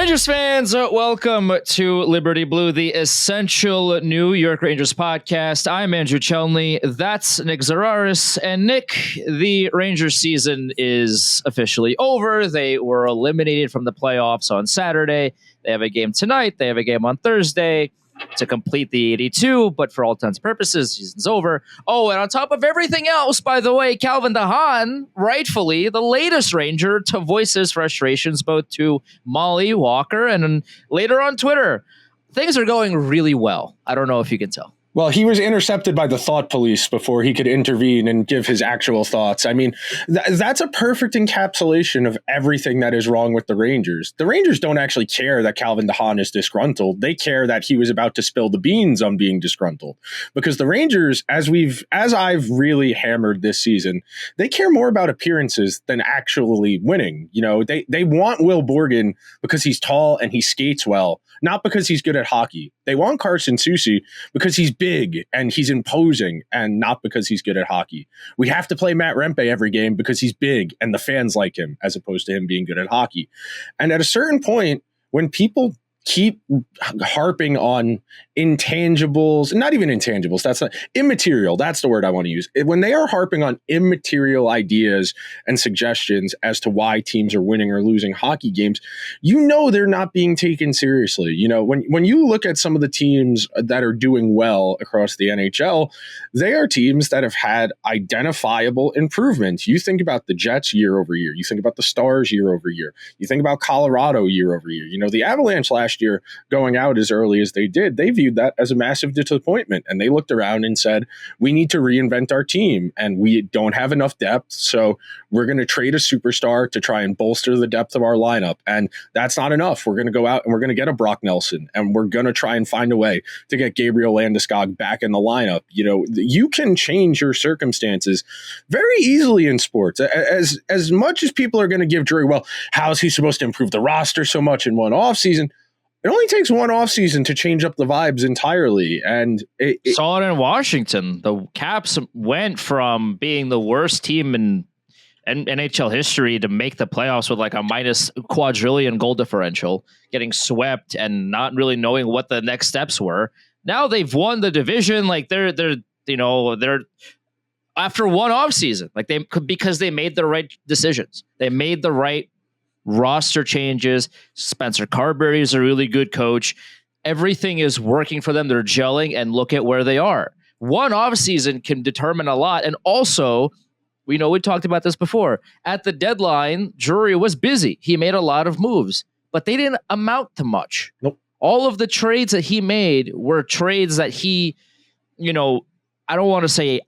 Rangers fans, welcome to Liberty Blue, the essential New York Rangers podcast. I'm Andrew Chelney. That's Nick Zararis. And Nick, the Rangers season is officially over. They were eliminated from the playoffs on Saturday. They have a game tonight. They have a game on Thursday to complete the 82, but for all intents and purposes, season's over. Oh, and on top of everything else, by the way, Calvin de Haan, rightfully the latest Ranger to voice his frustrations both to Molly Walker and later on Twitter. Things are going really well. I don't know if you can tell. Well, he was intercepted by the thought police before he could intervene and give his actual thoughts. I mean, that's a perfect encapsulation of everything that is wrong with the Rangers. The Rangers don't actually care that Calvin de Haan is disgruntled. They care that he was about to spill the beans on being disgruntled. Because the Rangers, as I've really hammered this season, they care more about appearances than actually winning. You know, they want Will Borgen because he's tall and he skates well, not because he's good at hockey. They want Carson Soucy because he's big and he's imposing and not because he's good at hockey. We have to play Matt Rempe every game because he's big and the fans like him as opposed to him being good at hockey. And at a certain point, when people keep harping on intangibles, not even intangibles, that's not immaterial. That's the word I want to use. When they are harping on immaterial ideas and suggestions as to why teams are winning or losing hockey games, you know they're not being taken seriously. You know, when you look at some of the teams that are doing well across the NHL, they are teams that have had identifiable improvements. You think about the Jets year over year. You think about the Stars year over year. You think about Colorado year over year. You know, the Avalanche last year going out as early as they did, they viewed that as a massive disappointment. And they looked around and said, we need to reinvent our team and we don't have enough depth. So we're going to trade a superstar to try and bolster the depth of our lineup. And that's not enough. We're going to go out and we're going to get a Brock Nelson and we're going to try and find a way to get Gabriel Landeskog back in the lineup. You know, you can change your circumstances very easily in sports. As much as people are going to give Drury, well, how is he supposed to improve the roster so much in one offseason? It only takes one offseason to change up the vibes entirely. And saw it in Washington. The Caps went from being the worst team in NHL history to make the playoffs with like a minus quadrillion goal differential, getting swept and not really knowing what the next steps were. Now they've won the division. Like they're after one offseason, like because they made the right decisions. They made the right roster changes. Spencer Carberry is a really good coach. Everything is working for them. They're gelling, and look at where they are. One offseason can determine a lot. And also, we talked about this before. At the deadline, Drury was busy. He made a lot of moves, but they didn't amount to much. Nope. All of the trades that he made were trades that he, I don't want to say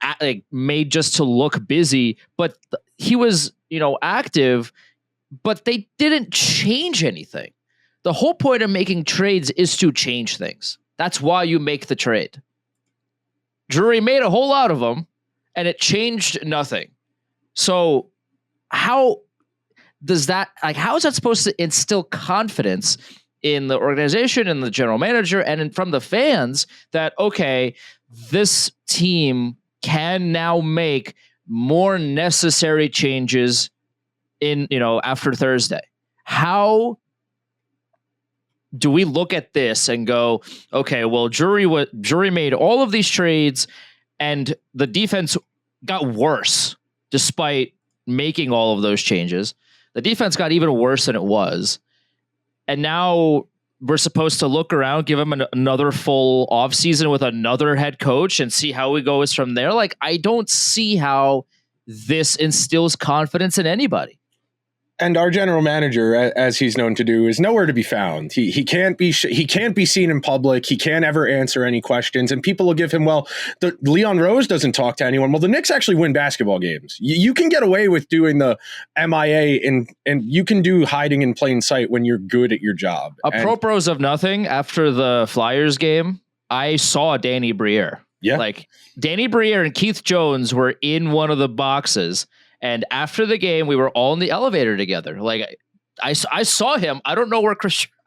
made just to look busy, but he was, active. But they didn't change anything. The whole point of making trades is to change things. That's why you make the trade. Drury made a whole lot of them, and it changed nothing. So how is that supposed to instill confidence in the organization and the general manager and from the fans that, okay, this team can now make more necessary changes after Thursday? How do we look at this and go, okay, well, Drury made all of these trades and the defense got worse despite making all of those changes. The defense got even worse than it was. And now we're supposed to look around, give him another full offseason with another head coach and see how it goes from there. Like, I don't see how this instills confidence in anybody. And our general manager, as he's known to do, is nowhere to be found. He can't be seen in public. He can't ever answer any questions. And people will give him, well, Leon Rose doesn't talk to anyone. Well, the Knicks actually win basketball games. You can get away with doing the MIA and you can do hiding in plain sight when you're good at your job. Apropos of nothing, after the Flyers game, I saw Danny Briere. Yeah. Like Danny Briere and Keith Jones were in one of the boxes. And after the game, we were all in the elevator together. Like I saw him. I don't know where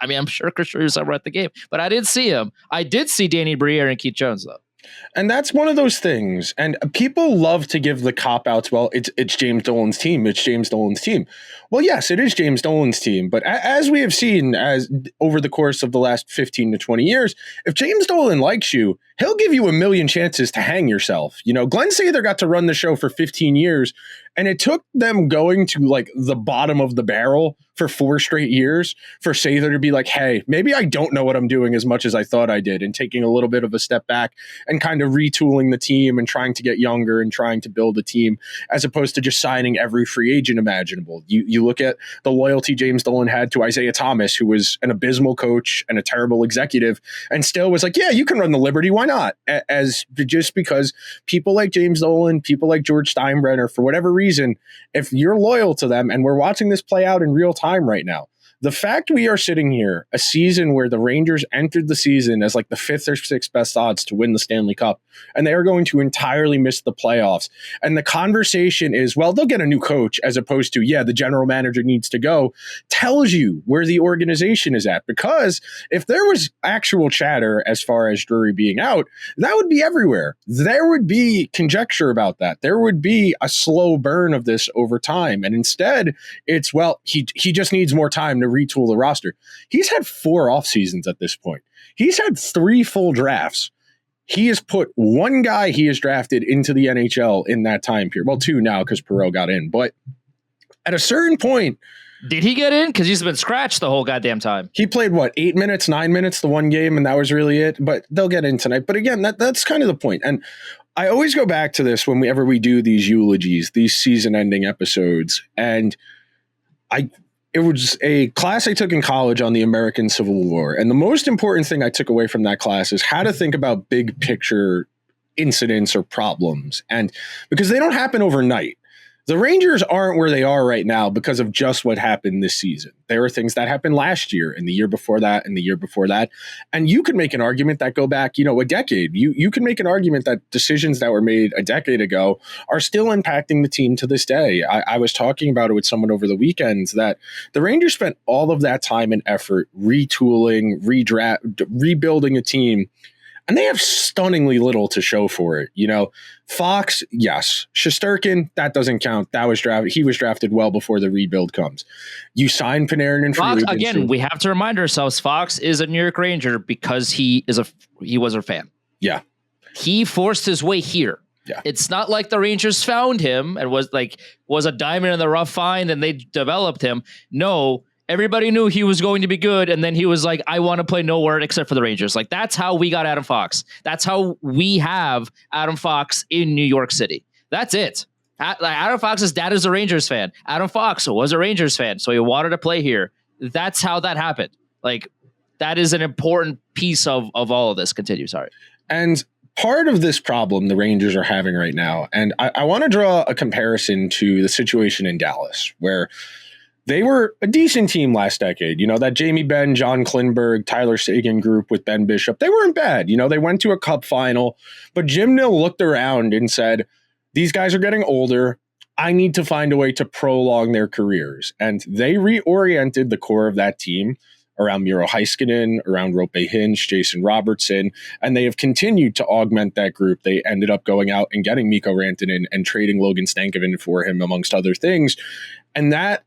I'm sure Chris Schreiber was somewhere at the game, but I didn't see him. I did see Danny Briere and Keith Jones, though. And that's one of those things. And people love to give the cop-outs, well, it's James Dolan's team. It's James Dolan's team. Well, yes, it is James Dolan's team. But as we have seen as over the course of the last 15 to 20 years, if James Dolan likes you, he'll give you a million chances to hang yourself. You know, Glenn Sather got to run the show for 15 years, and it took them going to like the bottom of the barrel for 4 straight years for Sather to be like, hey, maybe I don't know what I'm doing as much as I thought I did, and taking a little bit of a step back and kind of retooling the team and trying to get younger and trying to build a team as opposed to just signing every free agent imaginable. You look at the loyalty James Dolan had to Isaiah Thomas, who was an abysmal coach and a terrible executive, and still was like, yeah, you can run the Liberty. Why not? As just because people like James Dolan, people like George Steinbrenner, for whatever reason, if you're loyal to them, and we're watching this play out in real time right now, the fact we are sitting here a season where the Rangers entered the season as like the 5th or 6th best odds to win the Stanley Cup, and they are going to entirely miss the playoffs. And the conversation is, well, they'll get a new coach as opposed to, yeah, the general manager needs to go, tells you where the organization is at. Because if there was actual chatter as far as Drury being out, that would be everywhere. There would be conjecture about that. There would be a slow burn of this over time. And instead, it's, well, he just needs more time to retool the roster. He's had 4 off seasons at this point. He's had 3 full drafts. He has put 1 guy he has drafted into the NHL in that time period. Well, 2 now because Perreault got in. But at a certain point, did he get in? Because he's been scratched the whole goddamn time. He played, 8 minutes, 9 minutes, the one game, and that was really it. But they'll get in tonight. But again, that's kind of the point. And I always go back to this whenever we do these eulogies, these season-ending episodes. And it was a class I took in college on the American Civil War. And the most important thing I took away from that class is how to think about big picture incidents or problems. And because they don't happen overnight. The Rangers aren't where they are right now because of just what happened this season. There are things that happened last year and the year before that and the year before that. And you can make an argument that go back, a decade. You can make an argument that decisions that were made a decade ago are still impacting the team to this day. I was talking about it with someone over the weekend that the Rangers spent all of that time and effort retooling, rebuilding a team, and they have stunningly little to show for it. Fox, yes. Shesterkin, that doesn't count. That was drafted. He was drafted well before the rebuild comes. You sign Panarin and Fox, again, we have to remind ourselves Fox is a New York Ranger because he was a fan. Yeah. He forced his way here. Yeah. It's not like the Rangers found him and was a diamond in the rough find and they developed him. No. Everybody knew he was going to be good, and then he was like, I want to play nowhere except for the Rangers. Like, that's how we got Adam Fox. That's how we have Adam Fox in New York City. That's it. Adam Fox's dad is a Rangers fan. Adam Fox was a Rangers fan, so he wanted to play here. That's how that happened. Like, that is an important piece of all of this. Continue, sorry. And part of this problem the Rangers are having right now, and I want to draw a comparison to the situation in Dallas, where they were a decent team last decade. That Jamie Benn, John Klingberg, Tyler Seguin group with Ben Bishop, they weren't bad. They went to a cup final, but Jim Nill looked around and said, these guys are getting older. I need to find a way to prolong their careers. And they reoriented the core of that team around Miro Heiskanen, around Rope Hinch, Jason Robertson, and they have continued to augment that group. They ended up going out and getting Mikko Rantanen and trading Logan Stankoven for him, amongst other things. And that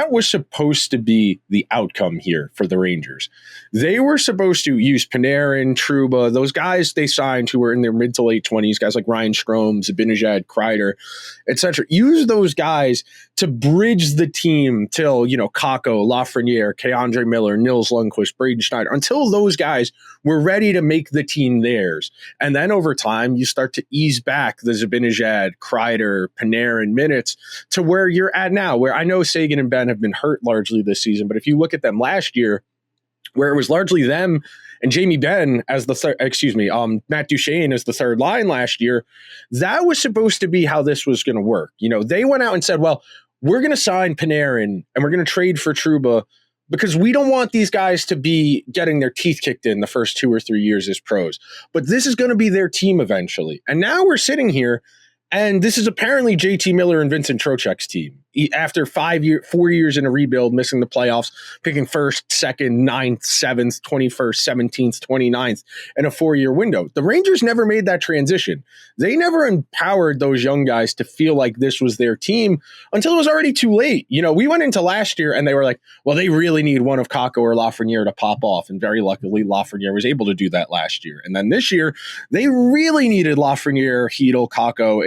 was supposed to be the outcome here for the Rangers. They were supposed to use Panarin, Trouba, those guys they signed who were in their mid to late 20s, guys like Ryan Strome, Zibanejad, Kreider, etc. Use those guys to bridge the team till, Kakko, Lafreniere, K'Andre Miller, Nils Lundqvist, Braden Schneider, until those guys were ready to make the team theirs. And then over time, you start to ease back the Zibanejad, Kreider, Panarin minutes to where you're at now, where I know Seguin and Ben have been hurt largely this season, but if you look at them last year, where it was largely them and Jamie Benn as the Matt Duchene as the third line last year, that was supposed to be how this was going to work. They went out and said, well, we're going to sign Panarin and we're going to trade for Trouba because we don't want these guys to be getting their teeth kicked in the first 2 or 3 years as pros. But this is going to be their team eventually. And now we're sitting here, and this is apparently JT Miller and Vincent Trocheck's team. after 4 years in a rebuild, missing the playoffs, picking first, second, 9th, 7th, 21st, 17th, 29th in a 4-year window. The Rangers never made that transition. They never empowered those young guys to feel like this was their team until it was already too late. We went into last year and they were like, well, they really need one of Kakko or Lafreniere to pop off. And very luckily, Lafreniere was able to do that last year. And then this year, they really needed Lafreniere, Hedl, Kakko,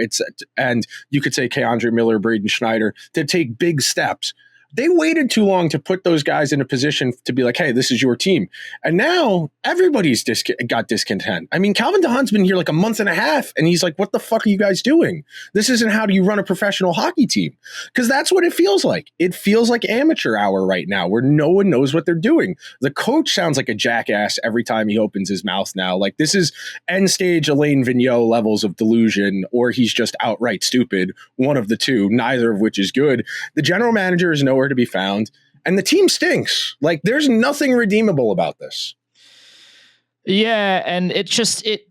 and you could say Keandre Miller, Braden Schneider, to take big steps. They waited too long to put those guys in a position to be like, hey, this is your team. And now everybody's got discontent. I mean, Calvin de Haan's been here like a month and a half, and he's like, what the fuck are you guys doing? This isn't how do you run a professional hockey team. Because that's what it feels like. It feels like amateur hour right now where no one knows what they're doing. The coach sounds like a jackass every time he opens his mouth now. Like this is end stage Alain Vigneault levels of delusion, or he's just outright stupid. One of the two, neither of which is good. The general manager is nowhere to be found, and the team stinks. Like there's nothing redeemable about this. Yeah, and it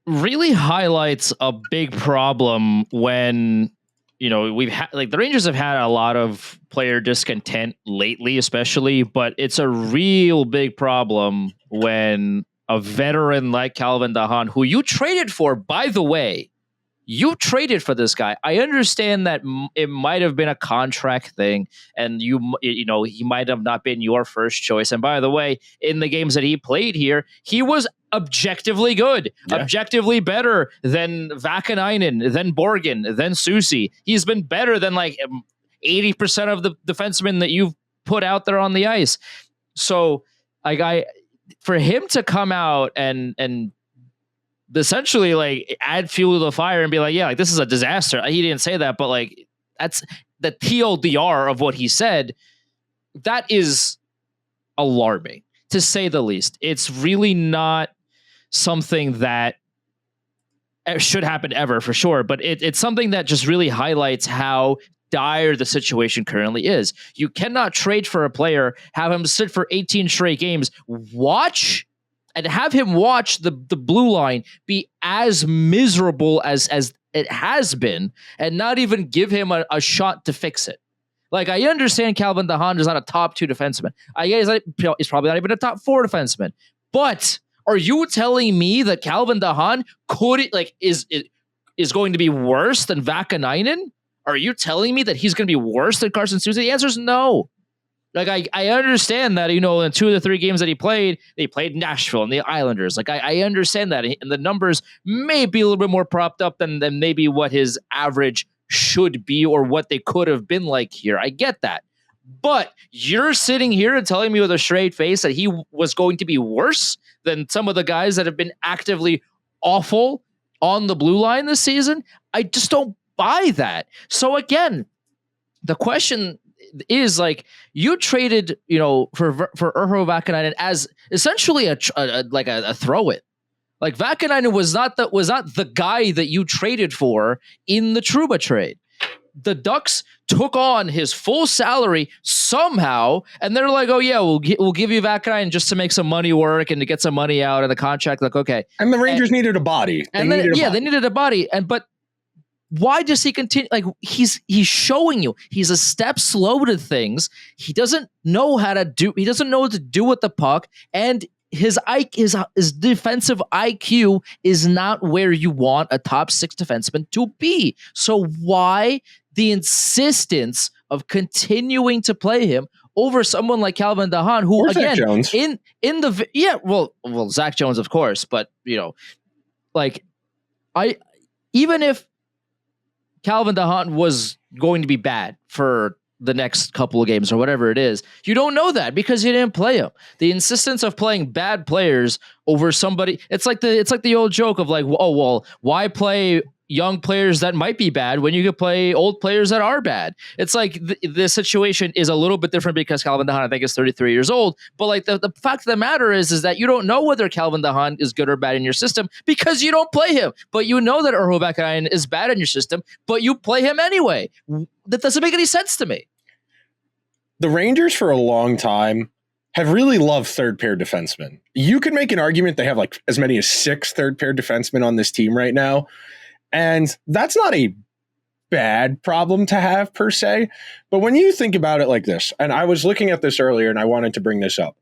really highlights a big problem when we've had the Rangers have had a lot of player discontent lately, especially, but it's a real big problem when a veteran like Calvin de Haan, who you traded for, by the way. You traded for this guy. I understand that it might have been a contract thing, and he might have not been your first choice. And by the way, in the games that he played here, he was objectively good, objectively better than Vakanainen, than Borgen, than Susi. He's been better than like 80% of the defensemen that you've put out there on the ice. So, for him to come out and essentially like add fuel to the fire and be like, yeah, like this is a disaster. He didn't say that, but like that's the TLDR of what he said. That is alarming, to say the least. It's really not something that should happen ever, for sure. But it's something that just really highlights how dire the situation currently is. You cannot trade for a player, have him sit for 18 straight games, and have him watch the blue line be as miserable as it has been, and not even give him a shot to fix it. Like, I understand Calvin de Haan is not a top 2 defenseman. He's probably not even a top 4 defenseman. But are you telling me that Calvin de Haan is going to be worse than Vakanainen? Are you telling me that he's going to be worse than Carson Souza? The answer is no. Like, I understand that, in 2 of the 3 games that he played Nashville and the Islanders. Like, I understand that. And the numbers may be a little bit more propped up than maybe what his average should be or what they could have been like here. I get that. But you're sitting here and telling me with a straight face that he was going to be worse than some of the guys that have been actively awful on the blue line this season? I just don't buy that. So again, the question is, like, you traded, for Urho Vakanainen as essentially a throw it. Like, Vakanainen was not the guy that you traded for in the Trouba trade. The Ducks took on his full salary somehow, and they're like, "Oh yeah, we'll give you Vakanainen just to make some money work and to get some money out of the contract." Like, okay. And the Rangers needed a body. They needed a body. But why does he continue? Like, he's showing you he's a step slow to things. He doesn't know how to do. He doesn't know what to do with the puck, and his defensive IQ is not where you want a top 6 defenseman to be. So why the insistence of continuing to play him over someone like Calvin de Haan, who, again, Zac Jones, of course, but even if Calvin de Haan was going to be bad for the next couple of games or whatever it is, you don't know that because you didn't play him. The insistence of playing bad players over somebody, it's like the old joke of like, oh, well, why play young players that might be bad when you could play old players that are bad? It's like the situation is a little bit different because Calvin de Haan, I think, is 33 years old. But like the fact of the matter is that you don't know whether Calvin de Haan is good or bad in your system because you don't play him. But you know that Urho Vakanainen is bad in your system, but you play him anyway. That doesn't make any sense to me. The Rangers for a long time have really loved third pair defensemen. You could make an argument they have like as many as 6 third pair defensemen on this team right now. And that's not a bad problem to have per se. But when you think about it like this, and I was looking at this earlier and I wanted to bring this up.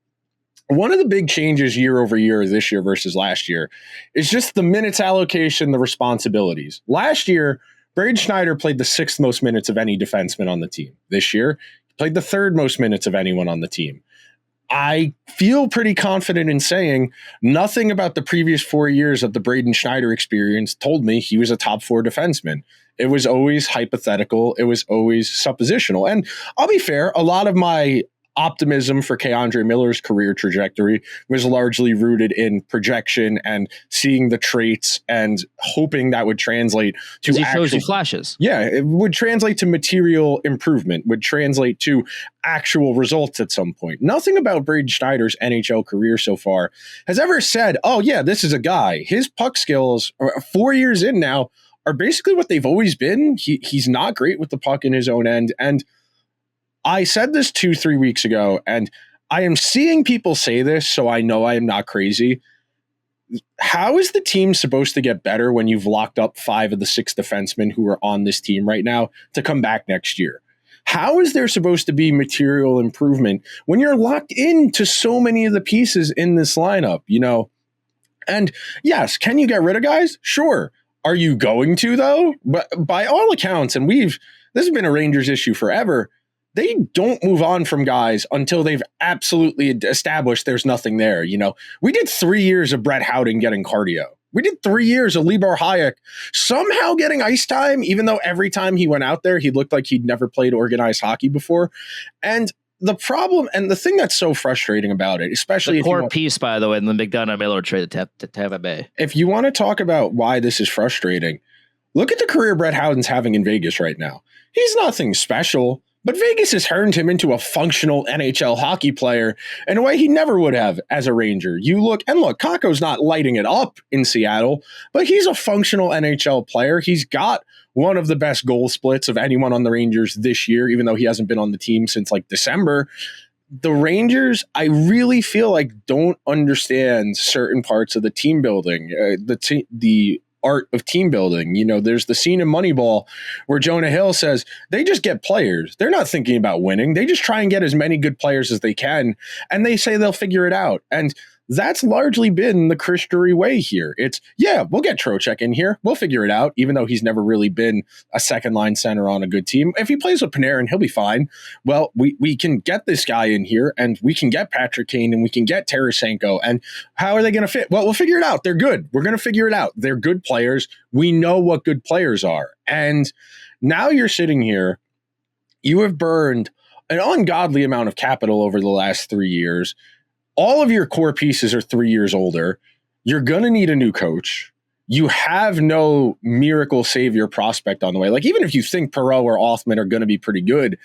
One of the big changes year over year this year versus last year is just the minutes allocation, the responsibilities. Last year, Braden Schneider played the 6th most minutes of any defenseman on the team. This year, he played the 3rd most minutes of anyone on the team. I feel pretty confident in saying nothing about the previous 4 years of the Braden Schneider experience told me he was a top 4 defenseman. It was always hypothetical. It was always suppositional. And I'll be fair, a lot of my optimism for K'Andre Miller's career trajectory was largely rooted in projection and seeing the traits and hoping that would translate to he shows you flashes. Yeah, it would translate to material improvement, would translate to actual results at some point. Nothing about Braden Schneider's NHL career so far has ever said, oh yeah, this is a guy. His puck skills 4 years in now are basically what they've always been. He's not great with the puck in his own end. And I said this 2-3 weeks ago, and I am seeing people say this, so I know I am not crazy. How is the team supposed to get better when you've locked up 5 of the 6 defensemen who are on this team right now to come back next year? How is there supposed to be material improvement when you're locked into so many of the pieces in this lineup, you know? And yes, can you get rid of guys? Sure. Are you going to, though? But by all accounts, and this has been a Rangers issue forever, they don't move on from guys until they've absolutely established there's nothing there. You know, we did 3 years of Brett Howden getting cardio. We did 3 years of Libor Hayek somehow getting ice time, even though every time he went out there, he looked like he'd never played organized hockey before. And the problem and the thing that's so frustrating about it, especially the core piece, by the way, in the McDonough-Miller trade to Tampa Bay. If you want to talk about why this is frustrating, look at the career Brett Howden's having in Vegas right now. He's nothing special. But Vegas has turned him into a functional NHL hockey player in a way he never would have as a Ranger. Look, Kakko's not lighting it up in Seattle, but he's a functional NHL player. He's got one of the best goal splits of anyone on the Rangers this year, even though he hasn't been on the team since like December. The Rangers, I really feel like, don't understand certain parts of the team building, the art of team building. You know, there's the scene in Moneyball where Jonah Hill says they just get players. They're not thinking about winning. They just try and get as many good players as they can, and they say they'll figure it out. And that's largely been the Chris Drury way here. It's, yeah, we'll get Trocheck in here. We'll figure it out, even though he's never really been a second-line center on a good team. If he plays with Panarin, he'll be fine. Well, we can get this guy in here, and we can get Patrick Kane, and we can get Tarasenko. And how are they going to fit? Well, we'll figure it out. They're good. We're going to figure it out. They're good players. We know what good players are. And now you're sitting here. You have burned an ungodly amount of capital over the last 3 years. All of your core pieces are 3 years older. You're going to need a new coach. You have no miracle savior prospect on the way. Like, even if you think Perreault or Othman are going to be pretty good,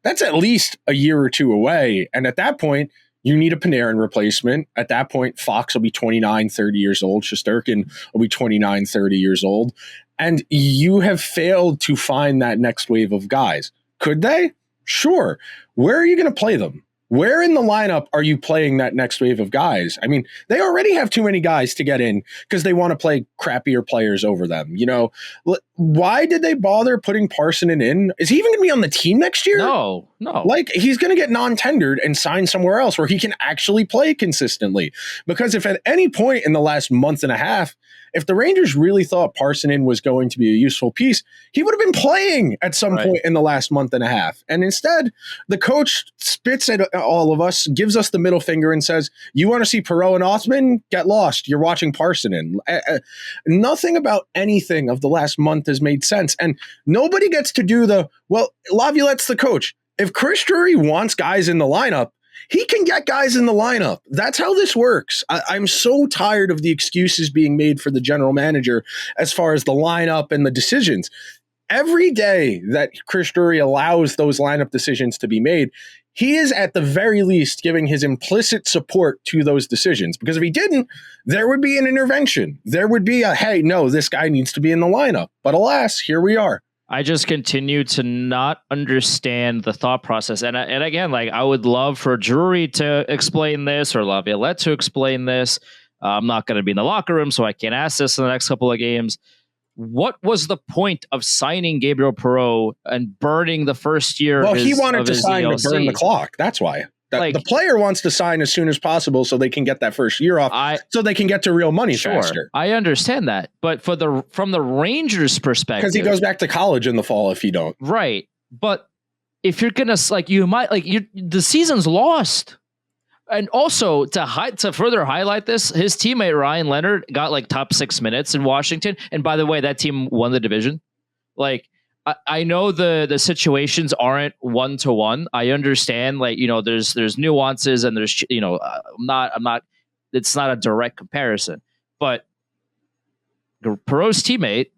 that's at least a year or two away. And at that point, you need a Panarin replacement. At that point, Fox will be 29, 30 years old. Shesterkin will be 29, 30 years old. And you have failed to find that next wave of guys. Could they? Sure. Where are you going to play them? Where in the lineup are you playing that next wave of guys? I mean, they already have too many guys to get in because they want to play crappier players over them. You know, why did they bother putting Parsonen in? Is he even going to be on the team next year? No. Like, he's going to get non-tendered and sign somewhere else where he can actually play consistently. Because if at any point in the last month and a half, if the Rangers really thought Parsonen was going to be a useful piece, he would have been playing at some point in the last month and a half. And instead, the coach spits at all of us, gives us the middle finger and says, you want to see Perreault and Othman? Get lost. You're watching Parsonen. Nothing about anything of the last month has made sense. And nobody gets to do Laviolette's the coach. If Chris Drury wants guys in the lineup, he can get guys in the lineup. That's how this works. I'm so tired of the excuses being made for the general manager as far as the lineup and the decisions. Every day that Chris Drury allows those lineup decisions to be made, he is at the very least giving his implicit support to those decisions. Because if he didn't, there would be an intervention. There would be hey, no, this guy needs to be in the lineup. But alas, here we are. I just continue to not understand the thought process. And again, like, I would love for Drury to explain this or Laviolette to explain this. I'm not going to be in the locker room, so I can't ask this in the next couple of games. what was the point of signing Gabriel Perreault and burning the first year? Well, he wanted to sign to burn the clock. That's why. The player wants to sign as soon as possible so they can get that first year off, so they can get to real money faster. I understand that, but from the Rangers' perspective, because he goes back to college in the fall if you don't. Right, but if you're gonna the season's lost. And also to further highlight this, his teammate Ryan Leonard got like top 6 minutes in Washington. And by the way, that team won the division. Like, I know the situations aren't 1-to-1. I understand, like, there's nuances and there's, I'm not, it's not a direct comparison, but Perreault's teammate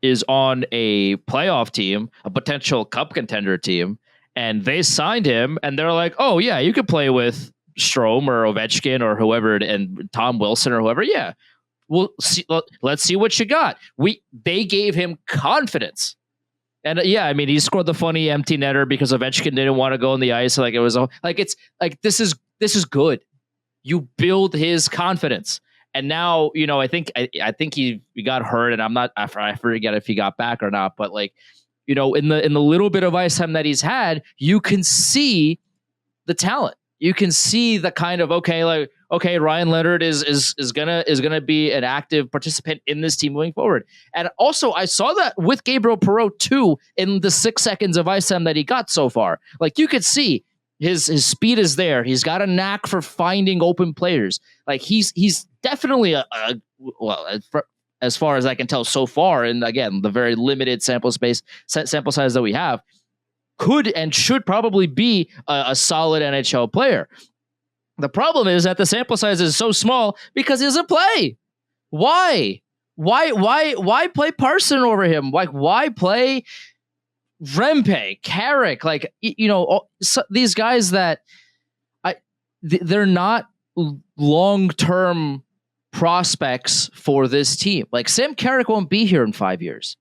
is on a playoff team, a potential cup contender team, and they signed him and they're like, oh yeah, you could play with Strome or Ovechkin or whoever, and Tom Wilson or whoever. Yeah, we'll see. Let's see what you got. They gave him confidence, and yeah, I mean, he scored the funny empty netter because Ovechkin didn't want to go on the ice. Like, it was like, it's like, this is good. You build his confidence, and now I think he got hurt, and I forget if he got back or not. But like, in the little bit of ice time that he's had, you can see the talent. You can see the kind of, Ryan Leonard is gonna be an active participant in this team moving forward. And also, I saw that with Gabriel Perreault too in the 6 seconds of ice time that he got so far. Like, you could see his speed is there. He's got a knack for finding open players. Like, he's definitely as far as I can tell so far, and again, the very limited sample size that we have, could and should probably be a solid NHL player. The problem is that the sample size is so small because he doesn't play. Why play Parson over him? Like, why play Rempe, Carrick? Like, these guys that they're not long-term prospects for this team. Like, Sam Carrick won't be here in 5 years.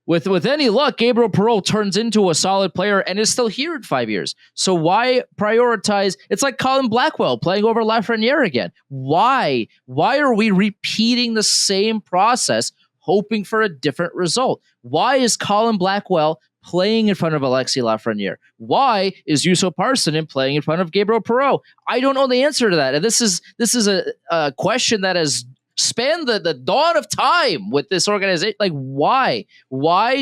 With any luck, Gabriel Perreault turns into a solid player and is still here in 5 years. So why prioritize? It's like Colin Blackwell playing over Lafreniere again. Why? Why are we repeating the same process, hoping for a different result? Why is Colin Blackwell playing in front of Alexis Lafreniere? Why is Juuso Parssinen playing in front of Gabriel Perreault? I don't know the answer to that. And this is a question that has spanned the dawn of time with this organization. Like, why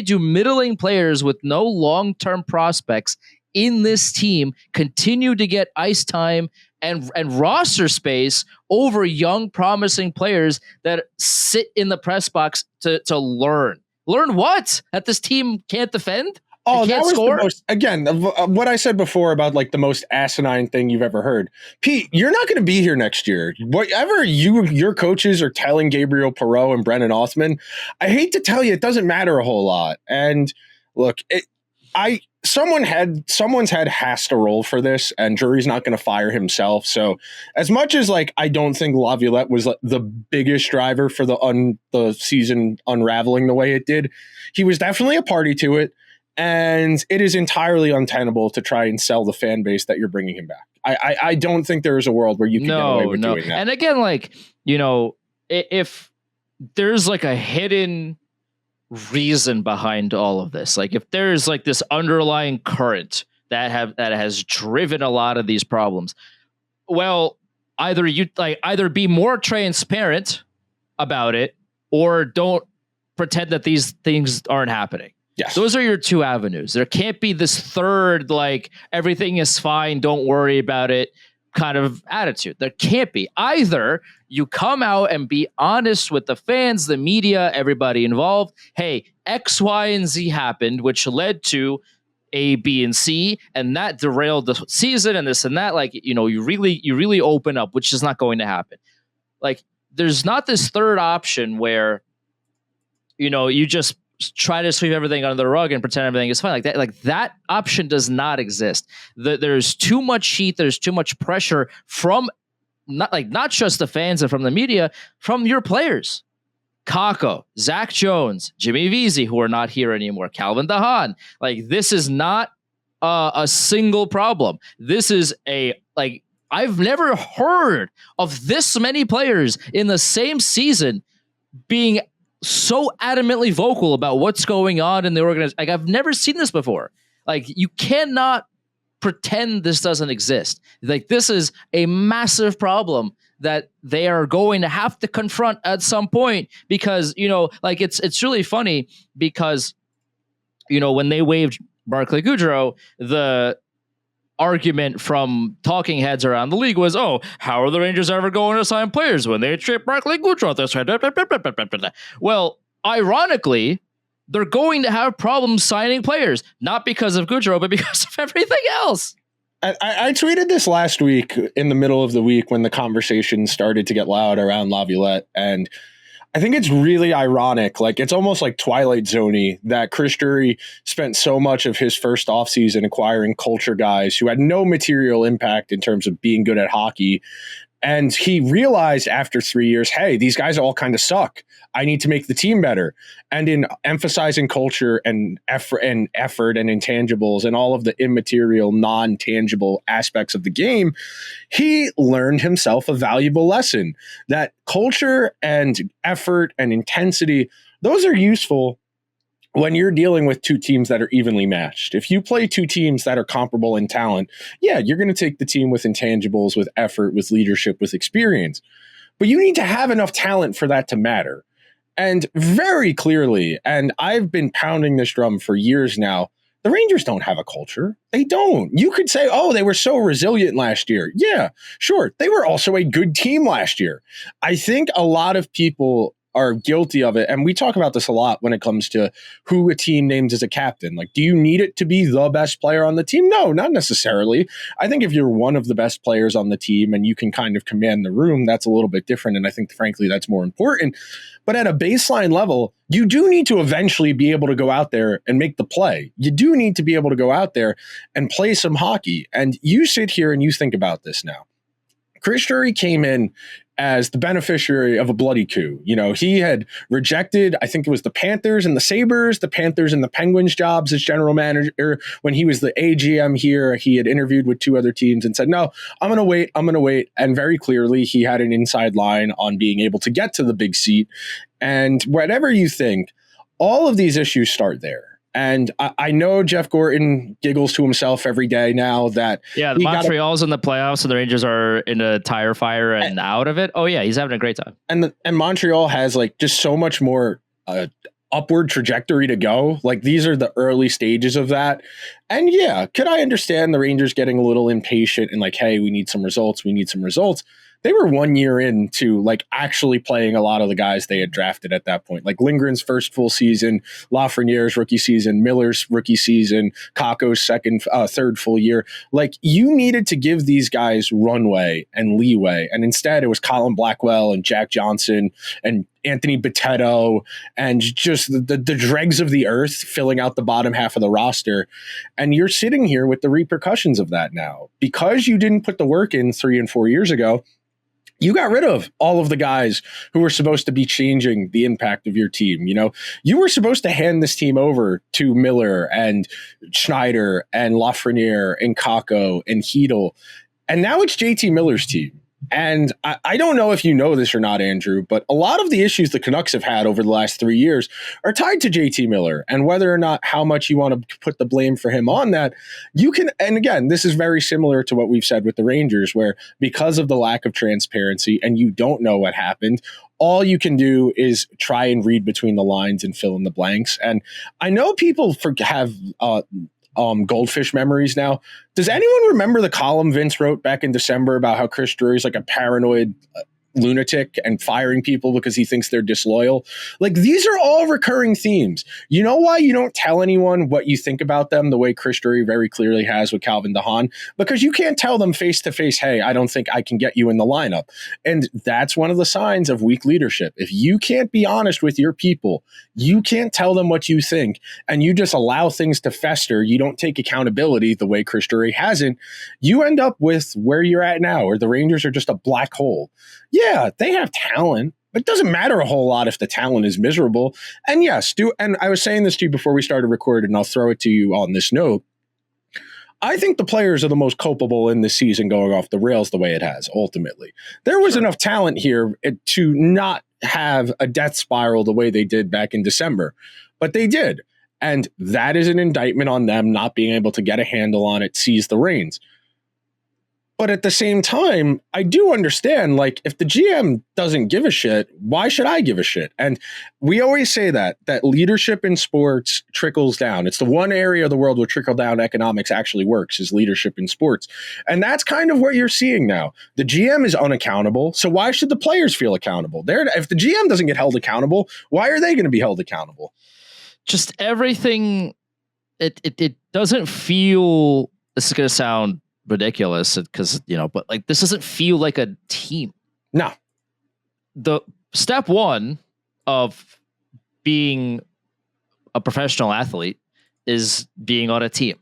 do middling players with no long-term prospects in this team continue to get ice time and roster space over young promising players that sit in the press box to learn what? That this team can't defend? Oh, that was score? The most, again, what I said before about like the most asinine thing you've ever heard. Pete, you're not going to be here next year. Whatever your coaches are telling Gabriel Perreault and Brennan Othman, I hate to tell you, it doesn't matter a whole lot. And look, someone's head has to roll for this, and Drury's not going to fire himself. So as much as like I don't think Laviolette was the biggest driver for the season unraveling the way it did, he was definitely a party to it. And it is entirely untenable to try and sell the fan base that you're bringing him back. I don't think there is a world where you can get away with doing that. And again, like, if there's like a hidden reason behind all of this, like if there's like this underlying current that has driven a lot of these problems, well, either be more transparent about it or don't pretend that these things aren't happening. Yes. Those are your two avenues. There can't be this third, like, everything is fine, don't worry about it kind of attitude. There can't be. Either you come out and be honest with the fans, the media, everybody involved. Hey, X, Y, and Z happened, which led to A, B, and C, and that derailed the season and this and that. Like, you really open up, which is not going to happen. Like, there's not this third option where, you just try to sweep everything under the rug and pretend everything is fine. Like that option does not exist. There's too much heat. There's too much pressure from not just the fans and from the media, from your players. Kakko, Zac Jones, Jimmy Vesey, who are not here anymore, Calvin de Haan. Like, this is not a single problem. This is I've never heard of this many players in the same season being so adamantly vocal about what's going on in the organization. Like, I've never seen this before. Like, you cannot pretend this doesn't exist. Like, this is a massive problem that they are going to have to confront at some point, because, like, it's really funny because, when they waived Barclay Goodrow, the argument from talking heads around the league was, oh, how are the Rangers ever going to sign players when they trade Barclay Goodrow this way? Well, ironically, they're going to have problems signing players, not because of Goodrow, but because of everything else. I tweeted this last week in the middle of the week when the conversation started to get loud around Laviolette, and I think it's really ironic. Like, it's almost like Twilight Zone-y that Chris Drury spent so much of his first offseason acquiring culture guys who had no material impact in terms of being good at hockey. And he realized after 3 years, hey, these guys all kind of suck. I need to make the team better. And in emphasizing culture and effort and intangibles and all of the immaterial, non-tangible aspects of the game, he learned himself a valuable lesson that culture and effort and intensity, those are useful when you're dealing with two teams that are evenly matched. If you play two teams that are comparable in talent, yeah, you're going to take the team with intangibles, with effort, with leadership, with experience. But you need to have enough talent for that to matter. And very clearly, and I've been pounding this drum for years now, the Rangers don't have a culture. They don't. You could say, oh, they were so resilient last year. Yeah, sure. They were also a good team last year. I think a lot of people are guilty of it. And we talk about this a lot when it comes to who a team names as a captain. Like, do you need it to be the best player on the team? No, not necessarily. I think if you're one of the best players on the team and you can kind of command the room, that's a little bit different. And I think, frankly, that's more important. But at a baseline level, you do need to eventually be able to go out there and make the play. You do need to be able to go out there and play some hockey. And you sit here and you think about this now. Chris Drury came in as the beneficiary of a bloody coup. You know, he had rejected, I think it was the Panthers and the Sabres, the Panthers and the Penguins jobs as general manager. When he was the AGM here, he had interviewed with two other teams and said, no, I'm going to wait. And very clearly, he had an inside line on being able to get to the big seat. And whatever you think, all of these issues start there. And I know Jeff Gorton giggles to himself every day now that the Montreal's in the playoffs and the Rangers are in a tire fire and out of it. Oh yeah, he's having a great time. And Montreal has like just so much more upward trajectory to go. Like, these are the early stages of that. And yeah, could I understand the Rangers getting a little impatient and like, hey, we need some results. They were 1 year into like actually playing a lot of the guys they had drafted at that point. Like Lindgren's first full season, Lafreniere's rookie season, Miller's rookie season, Kakko's third full year. Like, you needed to give these guys runway and leeway. And instead it was Colin Blackwell and Jack Johnson and Anthony Bitetto and just the dregs of the earth filling out the bottom half of the roster. And you're sitting here with the repercussions of that now. Because you didn't put the work in 3 and 4 years ago, you got rid of all of the guys who were supposed to be changing the impact of your team. You know, you were supposed to hand this team over to Miller and Schneider and Lafreniere and Kakko and Hedl. And now it's JT Miller's team. And I don't know if you know this or not, Andrew, but a lot of the issues the Canucks have had over the last 3 years are tied to JT Miller. And whether or not how much you want to put the blame for him on that, you can. And again, this is very similar to what we've said with the Rangers, where because of the lack of transparency and you don't know what happened, all you can do is try and read between the lines and fill in the blanks. And I know people have goldfish memories now. Does anyone remember the column Vince wrote back in December about how Chris Drury's like a paranoid lunatic and firing people because he thinks they're disloyal? Like, these are all recurring themes. You know why you don't tell anyone what you think about them the way Chris Drury very clearly has with Calvin de Haan? Because you can't tell them face to face, hey, I don't think I can get you in the lineup. And that's one of the signs of weak leadership. If you can't be honest with your people, you can't tell them what you think, and you just allow things to fester, you don't take accountability the way Chris Drury hasn't, you end up with where you're at now, where the Rangers are just a black hole. Yeah, they have talent, but it doesn't matter a whole lot if the talent is miserable. And yes, and I was saying this to you before we started recording, and I'll throw it to you on this note. I think the players are the most culpable in this season going off the rails the way it has, ultimately. There was enough talent here to not have a death spiral the way they did back in December, but they did. And that is an indictment on them not being able to get a handle on it, seize the reins. But at the same time, I do understand, like, if the GM doesn't give a shit, why should I give a shit? And we always say that leadership in sports trickles down. It's the one area of the world where trickle-down economics actually works, is leadership in sports. And that's kind of what you're seeing now. The GM is unaccountable, so why should the players feel accountable? If the GM doesn't get held accountable, why are they going to be held accountable? Just everything, it doesn't feel, this is going to sound ridiculous because, but like, this doesn't feel like a team. No. The step one of being a professional athlete is being on a team.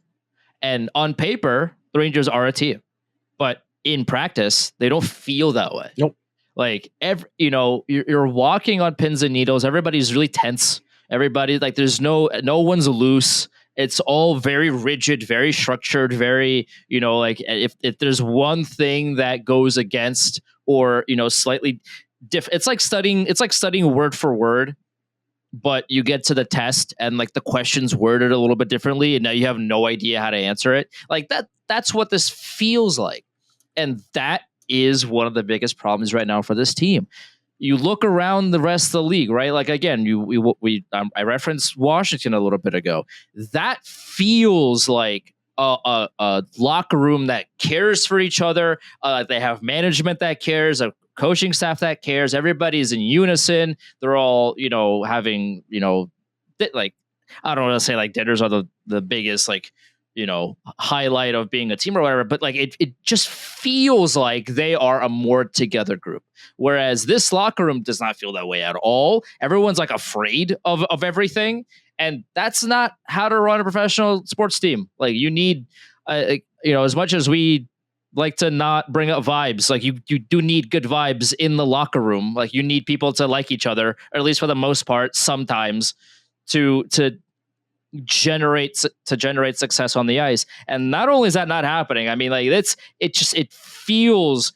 And on paper, the Rangers are a team, but in practice, they don't feel that way. Nope. Like, you're walking on pins and needles. Everybody's really tense. Everybody, like, there's no one's loose. It's all very rigid, very structured, very, like, if there's one thing that goes against or, slightly it's like studying word for word, but you get to the test and, like, the question's worded a little bit differently and now you have no idea how to answer it. Like, that's what this feels like. And that is one of the biggest problems right now for this team. You look around the rest of the league, right? Like, again, I referenced Washington a little bit ago. That feels like a locker room that cares for each other. They have management that cares, a coaching staff that cares. Everybody's in unison. They're all, having, like, I don't want to say like dinners are the biggest, like, highlight of being a team or whatever, but like it just feels like they are a more together group. Whereas this locker room does not feel that way at all. Everyone's like afraid of everything. And that's not how to run a professional sports team. Like, you need, as much as we like to not bring up vibes, like you do need good vibes in the locker room. Like, you need people to like each other, or at least for the most part, sometimes to generate success on the ice. And not only is that not happening, I mean, like, it feels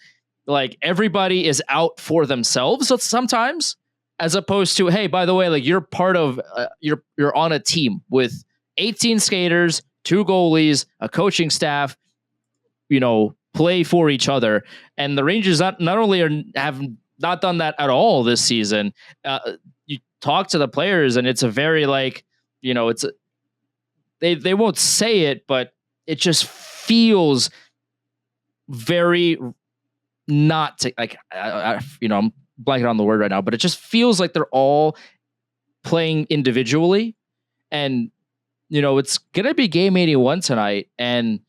like everybody is out for themselves sometimes, as opposed to, hey, by the way, like, you're part of you're on a team with 18 skaters, 2 goalies, a coaching staff, play for each other. And the Rangers not only have not done that at all this season. You talk to the players and it's a very, like, they won't say it, but it just feels very not like, I'm blanking on the word right now, but it just feels like they're all playing individually. And, it's going to be game 81 tonight. And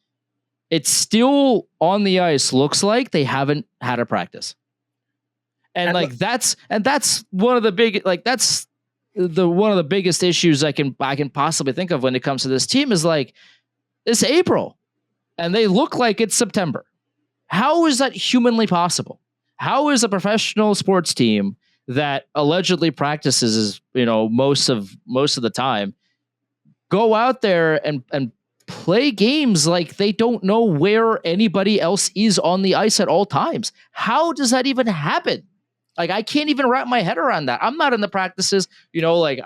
it still on the ice looks like they haven't had a practice. And like, that's one of the big, like, that's one of the biggest issues I can possibly think of when it comes to this team is, like, it's April and they look like it's September. How is that humanly possible? How is a professional sports team that allegedly practices, most of the time, go out there and play games like they don't know where anybody else is on the ice at all times? How does that even happen? Like, I can't even wrap my head around that. I'm not in the practices, like,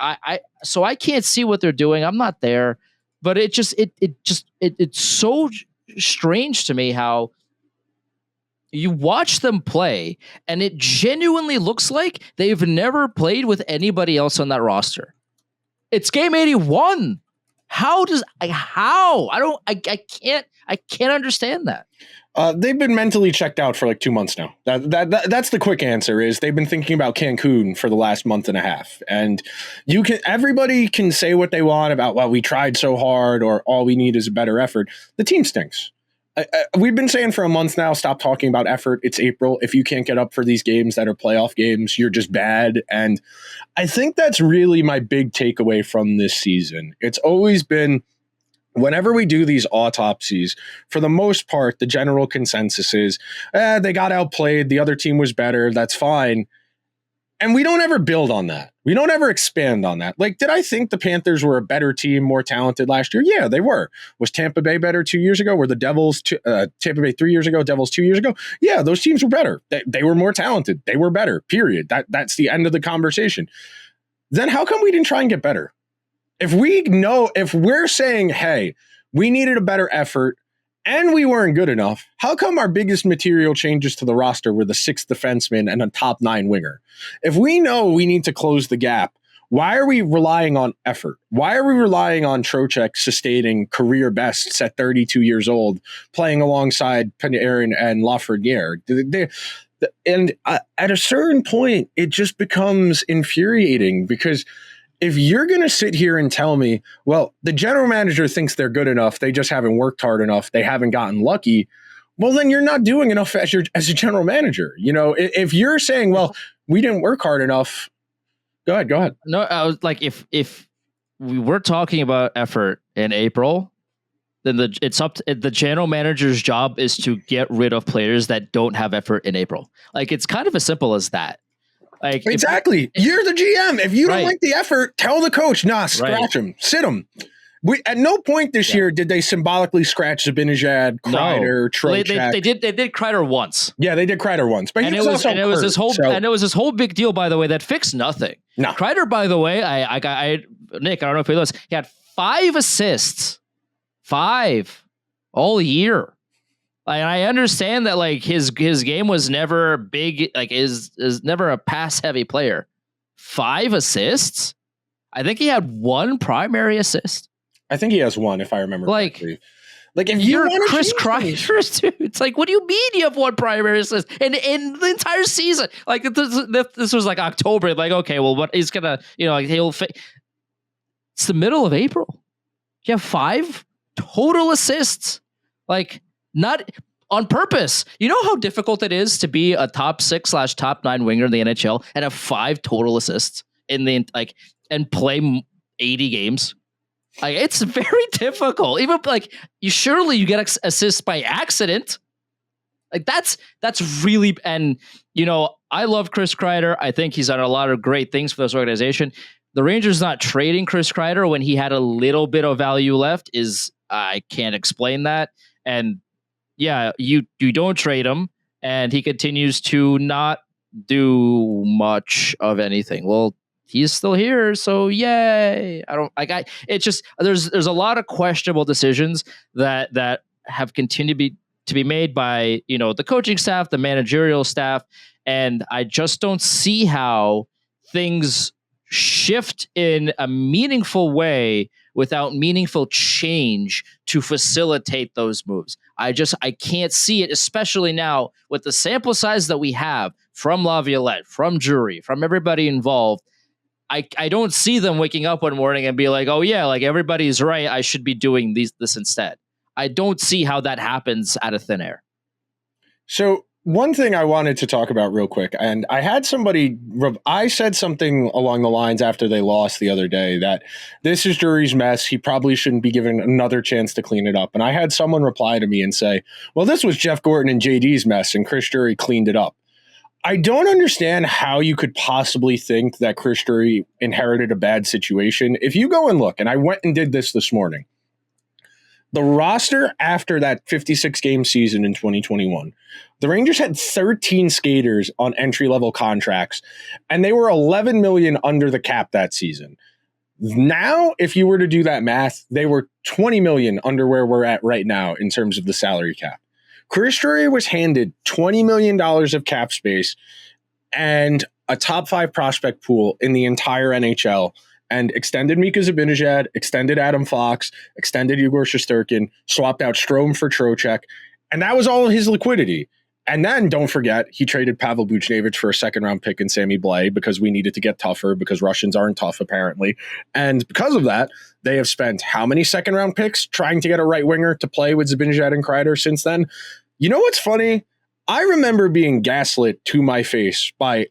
so I can't see what they're doing. I'm not there, but it's so strange to me how you watch them play and it genuinely looks like they've never played with anybody else on that roster. It's game 81. I can't understand that. They've been mentally checked out for like 2 months now. That's the quick answer. Is they've been thinking about Cancun for the last month and a half. And everybody can say what they want about, well, we tried so hard, or all we need is a better effort. The team stinks. We've been saying for a month now, stop talking about effort. It's April. If you can't get up for these games that are playoff games, you're just bad. And I think that's really my big takeaway from this season. It's always been, whenever we do these autopsies, for the most part, the general consensus is, they got outplayed. The other team was better. That's fine. And we don't ever build on that. We don't ever expand on that. Like, did I think the Panthers were a better team, more talented last year? Yeah, they were. Was Tampa Bay better 2 years ago? Were the Devils, Tampa Bay 3 years ago, Devils 2 years ago? Yeah, those teams were better. They were more talented. They were better, period. That's the end of the conversation. Then how come we didn't try and get better? If we're saying, hey, we needed a better effort, and we weren't good enough, how come our biggest material changes to the roster were the sixth defenseman and a top 9 winger? If we know we need to close the gap, why are we relying on effort? Why are we relying on Trocheck sustaining career bests at 32 years old, playing alongside Panarin and Lafreniere? And at a certain point, it just becomes infuriating, because if you're going to sit here and tell me, well, the general manager thinks they're good enough, they just haven't worked hard enough, they haven't gotten lucky, well, then you're not doing enough as a general manager. You know, if you're saying, well, we didn't work hard enough, go ahead. No, I was like, if we were talking about effort in April, then it's up to the general manager's job is to get rid of players that don't have effort in April. Like, it's kind of as simple as that. Like, exactly. You're the GM. If you don't like the effort, tell the coach, nah, scratch him, sit him. At no point this year did they symbolically scratch Zibanejad, Kreider, Trocheck. They did Kreider once. Yeah, they did Kreider once, but it was this whole big deal, by the way, that fixed nothing. No. Kreider, by the way, Nick, I don't know if you know this, he had 5 assists, 5 all year. And I understand that, like, his game was never big, like is never a pass heavy player. 5 assists. I think he had 1 primary assist. I think he has 1, if I remember correctly. Like, if you're Chris Kreider, dude, it's like, what do you mean you have 1 primary assist in the entire season? Like, this was like October. Like, okay, well, what he's gonna, like, it's the middle of April. You have 5 total assists. Like, not on purpose. You know how difficult it is to be a top 6/top 9 winger in the NHL and have 5 total assists in the and play 80 games. Like, it's very difficult. Even like you get assists by accident. Like, that's really, and I love Chris Kreider. I think he's done a lot of great things for this organization. The Rangers not trading Chris Kreider when he had a little bit of value left I can't explain that. And yeah, you don't trade him, and he continues to not do much of anything. Well, he's still here, so yay! It's just there's a lot of questionable decisions that have continued to be made by the coaching staff, the managerial staff, and I just don't see how things shift in a meaningful way without meaningful change to facilitate those moves. I can't see it, especially now with the sample size that we have from Laviolette, from Drury, from everybody involved. I don't see them waking up one morning and be like, oh yeah, like everybody's right, I should be doing this instead. I don't see how that happens out of thin air. So one thing I wanted to talk about real quick, and I had I said something along the lines after they lost the other day that this is Drury's mess. He probably shouldn't be given another chance to clean it up. And I had someone reply to me and say, well, this was Jeff Gorton and JD's mess, and Chris Drury cleaned it up. I don't understand how you could possibly think that Chris Drury inherited a bad situation. If you go and look, and I went and did this morning, the roster after that 56-game season in 2021, the Rangers had 13 skaters on entry-level contracts, and they were $11 million under the cap that season. Now, if you were to do that math, they were $20 million under where we're at right now in terms of the salary cap. Chris Drury was handed $20 million of cap space and a top 5 prospect pool in the entire NHL, and extended Mika Zibanejad, extended Adam Fox, extended Igor Shesterkin, swapped out Strome for Trocheck, and that was all his liquidity. And then, don't forget, he traded Pavel Buchnevich for a second-round pick and Sammy Blais because we needed to get tougher because Russians aren't tough, apparently. And because of that, they have spent how many second-round picks trying to get a right winger to play with Zibanejad and Kreider since then? You know what's funny? I remember being gaslit to my face by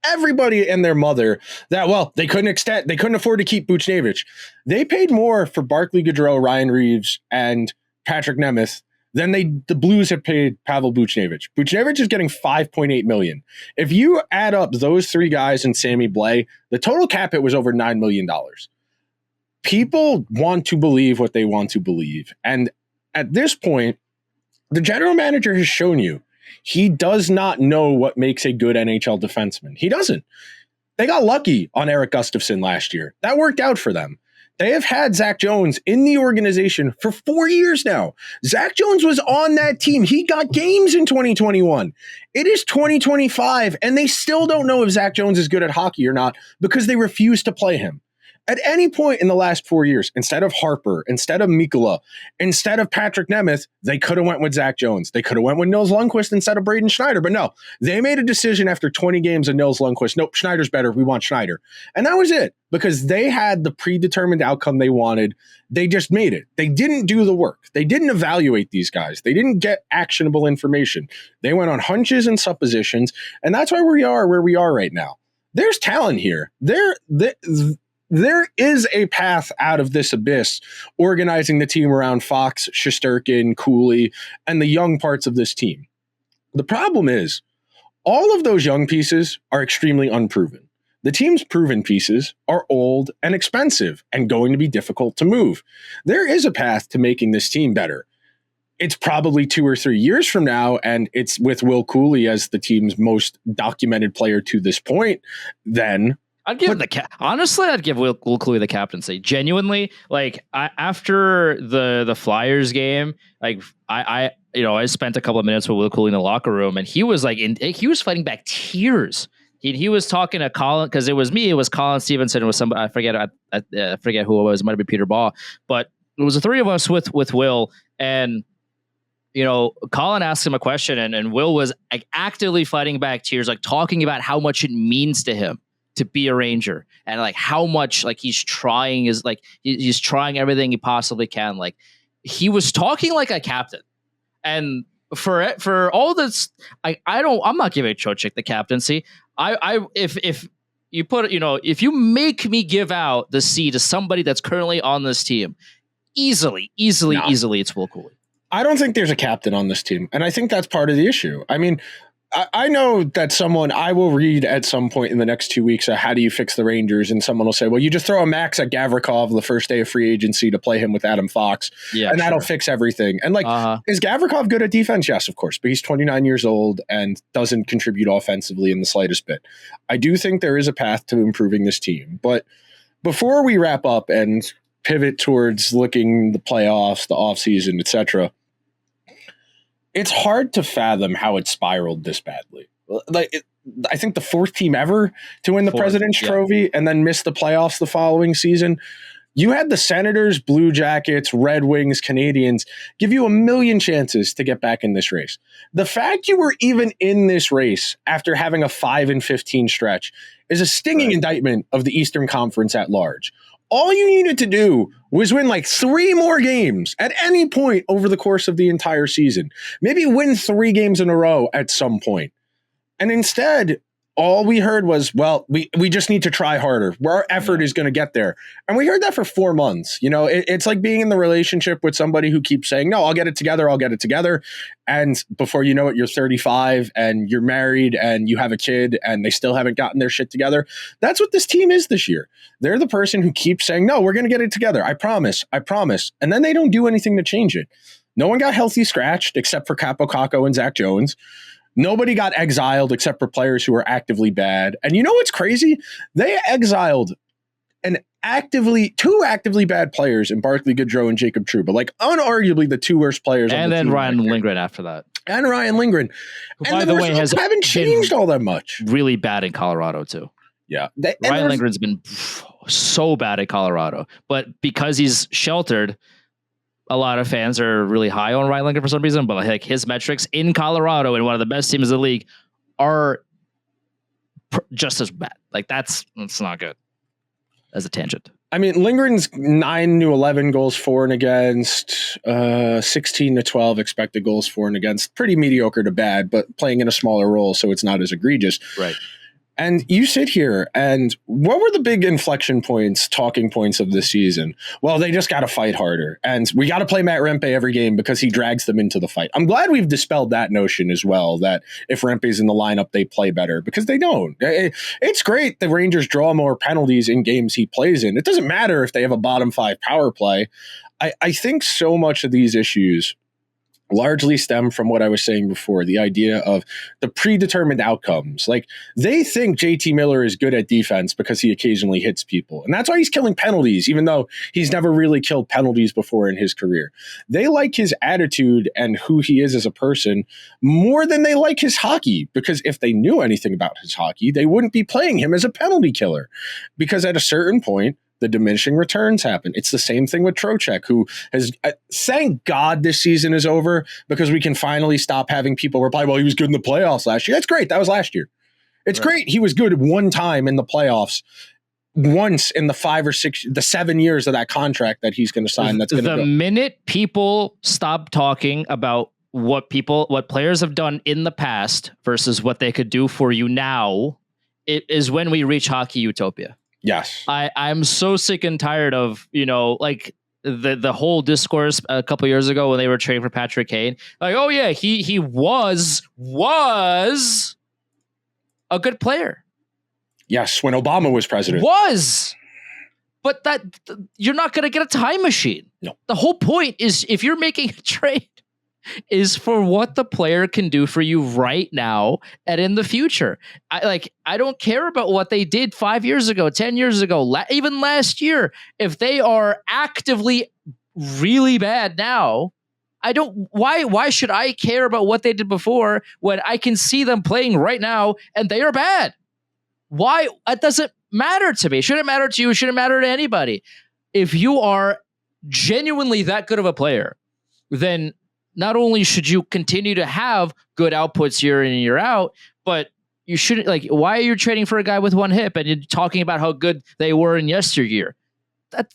everybody and their mother that, well, they couldn't afford to keep Buchnevich. They paid more for Barclay Goodrow, Ryan Reeves, and Patrick Nemeth than the Blues have paid Pavel Buchnevich. Buchnevich is getting $5.8 million. If you add up those three guys and Sammy Blais, the total cap hit was over $9 million. People want to believe what they want to believe. And at this point, the general manager has shown you he does not know what makes a good NHL defenseman. He doesn't. They got lucky on Eric Gustafsson last year. That worked out for them. They have had Zac Jones in the organization for 4 years now. Zac Jones was on that team. He got games in 2021. It is 2025, and they still don't know if Zac Jones is good at hockey or not because they refuse to play him. At any point in the last 4 years, instead of Harper, instead of Mikkola, instead of Patrick Nemeth, they could have went with Zac Jones. They could have went with Nils Lundqvist instead of Braden Schneider. But no, they made a decision after 20 games of Nils Lundqvist. Nope, Schneider's better. We want Schneider. And that was it because they had the predetermined outcome they wanted. They just made it. They didn't do the work. They didn't evaluate these guys. They didn't get actionable information. They went on hunches and suppositions. And that's why we are where we are right now. There's talent here. There is a path out of this abyss, organizing the team around Fox, Shesterkin, Cooley, and the young parts of this team. The problem is, all of those young pieces are extremely unproven. The team's proven pieces are old and expensive and going to be difficult to move. There is a path to making this team better. It's probably 2 or 3 years from now, and it's with Will Cooley as the team's most documented player to this point, then I'd give honestly, I'd give Will Cooley the captaincy. Genuinely, like after the Flyers game, like I spent a couple of minutes with Will Cooley in the locker room, and he was he was fighting back tears. He was talking to Colin because it was me, it was Colin Stevenson, it was somebody I forget who it was. It might have been Peter Baugh, but it was the three of us with Will, and Colin asked him a question, and Will was like actively fighting back tears, like talking about how much it means to him to be a Ranger and like how much like he's trying he's trying everything he possibly can. Like he was talking like a captain. And for all this, I'm not giving Trocheck the captaincy. If you put if you make me give out the C to somebody that's currently on this team, easily it's Will Cooley. I don't think there's a captain on this team, and I think that's part of the issue. I mean, I know that I will read at some point in the next 2 weeks, how do you fix the Rangers? And someone will say, well, you just throw a max at Gavrikov the first day of free agency to play him with Adam Fox. Yeah, and that'll fix everything. And is Gavrikov good at defense? Yes, of course. But he's 29 years old and doesn't contribute offensively in the slightest bit. I do think there is a path to improving this team. But before we wrap up and pivot towards looking the playoffs, the offseason, etc., it's hard to fathom how it spiraled this badly. I think the fourth team ever to win the President's Trophy and then miss the playoffs the following season. You had the Senators, Blue Jackets, Red Wings, Canadians give you a million chances to get back in this race. The fact you were even in this race after having a 5-15 stretch is a stinging indictment of the Eastern Conference at large. All you needed to do was win like 3 more games at any point over the course of the entire season. Maybe win 3 games in a row at some point. And instead, all we heard was, well, we just need to try harder. Our effort is going to get there. And we heard that for 4 months. It's like being in the relationship with somebody who keeps saying, no, I'll get it together. And before you know it, you're 35 and you're married and you have a kid and they still haven't gotten their shit together. That's what this team is this year. They're the person who keeps saying, no, we're going to get it together. I promise. And then they don't do anything to change it. No one got healthy scratched except for Kaapo Kakko and Zac Jones. Nobody got exiled except for players who were actively bad. And you know what's crazy? They exiled two actively bad players in Barclay Goodrow and Jacob Trouba, like unarguably the 2 worst players. And then Ryan Lindgren after that. And Ryan Lindgren. Who, by the way, haven't changed all that much. Really bad in Colorado too. Yeah. Ryan Lindgren's been so bad at Colorado, but because he's sheltered, a lot of fans are really high on Ryan Lindgren for some reason, but like his metrics in Colorado and one of the best teams in the league are just as bad. Like that's not good. As a tangent. I mean, Lindgren's 9-11 goals for and against, 16-12 expected goals for and against. Pretty mediocre to bad, but playing in a smaller role, so it's not as egregious. Right. And you sit here, and what were the big inflection points, talking points of this season? Well, they just got to fight harder, and we got to play Matt Rempe every game because he drags them into the fight. I'm glad we've dispelled that notion as well, that if Rempe's in the lineup, they play better, because they don't. It's great the Rangers draw more penalties in games he plays in. It doesn't matter if they have a bottom 5 power play. I think so much of these issues largely stem from what I was saying before, the idea of the predetermined outcomes. Like, they think JT Miller is good at defense because he occasionally hits people. And that's why he's killing penalties, even though he's never really killed penalties before in his career. They like his attitude and who he is as a person more than they like his hockey, because if they knew anything about his hockey, they wouldn't be playing him as a penalty killer. Because at a certain point, the diminishing returns happen. It's the same thing with Trocheck, who has, thank God this season is over, because we can finally stop having people reply, well, he was good in the playoffs last year. That's great. That was last year. It's great. He was good one time in the playoffs, once in the 7 years of that contract that he's going to sign. That's going to go. The minute people stop talking about what players have done in the past versus what they could do for you now, it is when we reach hockey utopia. Yes. I'm so sick and tired of, like the whole discourse a couple years ago when they were trading for Patrick Kane. Like, oh yeah, he was a good player. Yes, when Obama was president. But that you're not going to get a time machine. No. The whole point is, if you're making a trade, is for what the player can do for you right now and in the future. I don't care about what they did 5 years ago, 10 years ago, even last year. If they are actively really bad now, why should I care about what they did before when I can see them playing right now and they are bad? Why? That doesn't matter to me. It shouldn't matter to you. It shouldn't matter to anybody. If you are genuinely that good of a player, then not only should you continue to have good outputs year in and year out, but you shouldn't, why are you trading for a guy with one hip and you're talking about how good they were in yesteryear?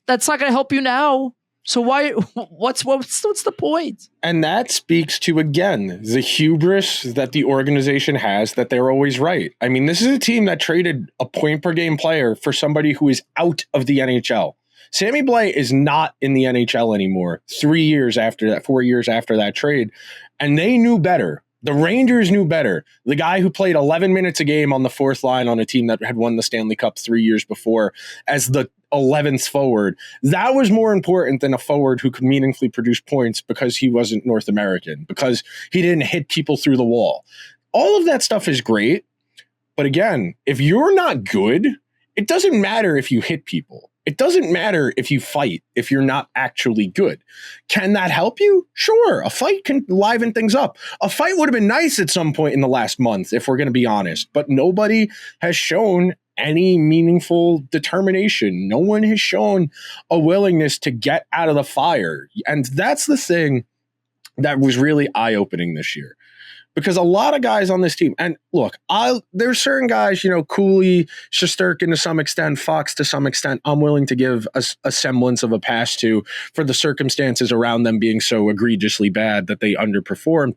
That's not going to help you now. So what's the point? And that speaks to, again, the hubris that the organization has, that they're always right. I mean, this is a team that traded a point per game player for somebody who is out of the NHL. Sammy Blais is not in the NHL anymore 4 years after that trade, and they knew better. The Rangers knew better. The guy who played 11 minutes a game on the fourth line on a team that had won the Stanley Cup 3 years before as the 11th forward, that was more important than a forward who could meaningfully produce points because he wasn't North American, because he didn't hit people through the wall. All of that stuff is great, but again, if you're not good, it doesn't matter if you hit people. It doesn't matter if you fight, if you're not actually good. Can that help you? Sure. A fight can liven things up. A fight would have been nice at some point in the last month, if we're going to be honest, but nobody has shown any meaningful determination. No one has shown a willingness to get out of the fire. And that's the thing that was really eye-opening this year. Because a lot of guys on this team, and look, there's certain guys, Cooley, Shesterkin to some extent, Fox to some extent, I'm willing to give a semblance of a pass to for the circumstances around them being so egregiously bad that they underperformed.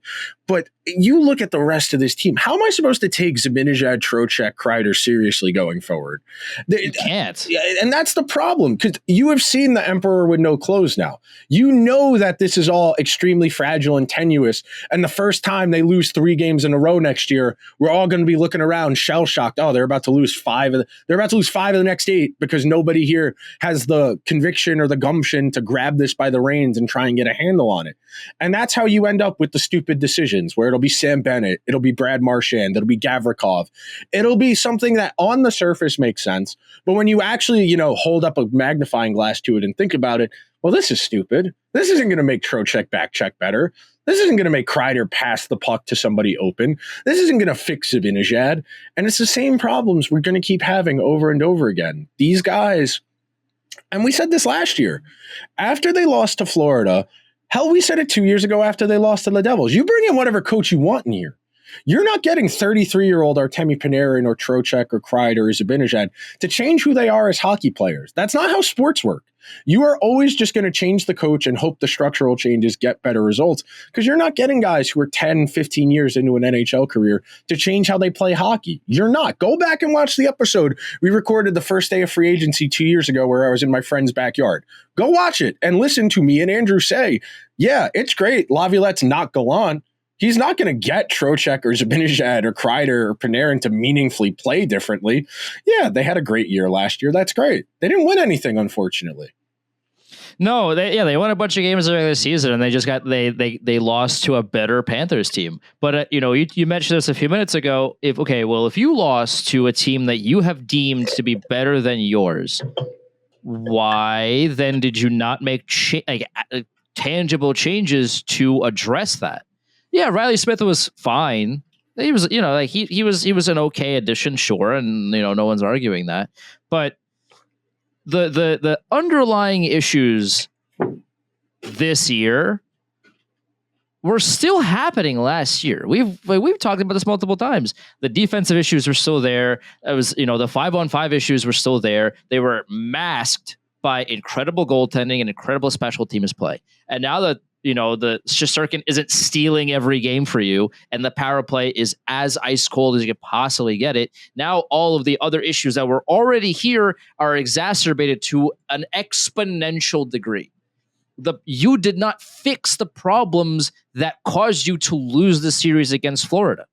But you look at the rest of this team, how am I supposed to take Zibanejad, Trocheck, Kreider seriously going forward? You can't. And that's the problem, because you have seen the emperor with no clothes now. You know that this is all extremely fragile and tenuous, and the first time they lose 3 games in a row next year, we're all going to be looking around shell-shocked. Oh, they're about to lose 5 of the next 8 because nobody here has the conviction or the gumption to grab this by the reins and try and get a handle on it. And that's how you end up with the stupid decisions, where it'll be Sam Bennett, it'll be Brad Marchand, it'll be Gavrikov. It'll be something that on the surface makes sense, but when you actually, hold up a magnifying glass to it and think about it, well, this is stupid. This isn't going to make Trocheck back check better. This isn't going to make Kreider pass the puck to somebody open. This isn't going to fix Zibanejad. And it's the same problems we're going to keep having over and over again. These guys, and we said this last year, after they lost to Florida, hell, we said it 2 years ago after they lost to the Devils. You bring in whatever coach you want in here. You're not getting 33-year-old Artemi Panarin or Trocheck or Kreider or Zibanejad to change who they are as hockey players. That's not how sports work. You are always just going to change the coach and hope the structural changes get better results, because you're not getting guys who are 10, 15 years into an NHL career to change how they play hockey. You're not. Go back and watch the episode we recorded the first day of free agency 2 years ago where I was in my friend's backyard. Go watch it and listen to me and Andrew say, yeah, it's great. Laviolette's not Gallant. He's not going to get Trocheck or Zibanejad or Kreider or Panarin to meaningfully play differently. Yeah, they had a great year last year. That's great. They didn't win anything, unfortunately. No, they won a bunch of games during the season, and they lost to a better Panthers team. But you mentioned this a few minutes ago. If you lost to a team that you have deemed to be better than yours, why then did you not make tangible changes to address that? Yeah, Riley Smith was fine. He was, he was an okay addition, sure, and no one's arguing that. But the underlying issues this year were still happening last year. We've talked about this multiple times. The defensive issues were still there. It was, the 5-on-5 issues were still there. They were masked by incredible goaltending and incredible special teams play. And now that the Shesterkin isn't stealing every game for you, and the power play is as ice cold as you could possibly get it. Now all of the other issues that were already here are exacerbated to an exponential degree. You did not fix the problems that caused you to lose the series against Florida.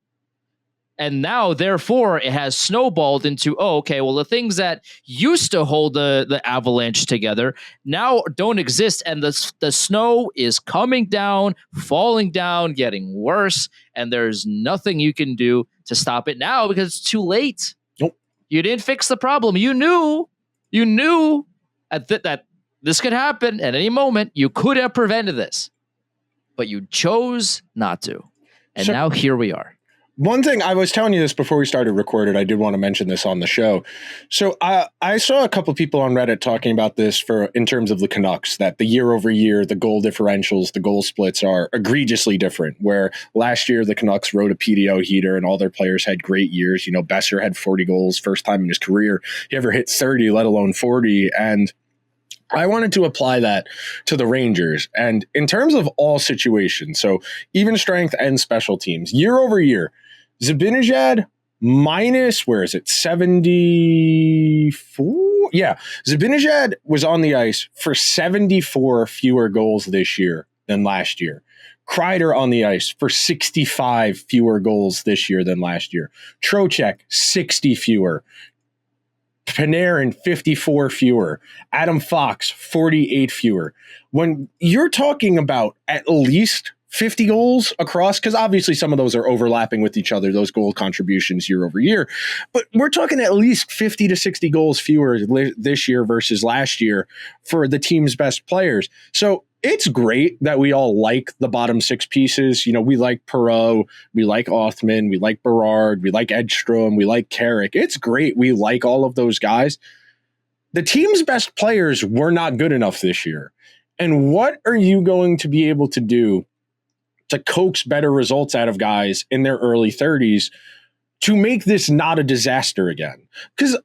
And now, therefore, it has snowballed into, the things that used to hold the Avalanche together now don't exist. And the snow is coming down, falling down, getting worse. And there's nothing you can do to stop it now because it's too late. Nope. You didn't fix the problem. You knew that this could happen at any moment. You could have prevented this, but you chose not to. And now here we are. One thing, I was telling you this before we started recording, I did want to mention this on the show. So I saw a couple of people on Reddit talking about this in terms of the Canucks, that the year over year, the goal differentials, the goal splits are egregiously different, where last year the Canucks rode a PDO heater and all their players had great years. Besser had 40 goals, first time in his career he ever hit 30, let alone 40. And I wanted to apply that to the Rangers. And in terms of all situations, so even strength and special teams, year over year, Zibanejad minus, 74? Yeah, Zibanejad was on the ice for 74 fewer goals this year than last year. Kreider on the ice for 65 fewer goals this year than last year. Trocheck, 60 fewer. Panarin, 54 fewer. Adam Fox, 48 fewer. When you're talking about at least 50 goals across, because obviously some of those are overlapping with each other, those goal contributions year over year, but we're talking at least 50 to 60 goals fewer this year versus last year for the team's best players. So it's great that we all like the bottom six pieces. We like Perreault, we like Othman, we like Berard, we like Edstrom, we like Carrick. It's great. We like all of those guys. The team's best players were not good enough this year. And what are you going to be able to do to coax better results out of guys in their early 30s to make this not a disaster again? Because,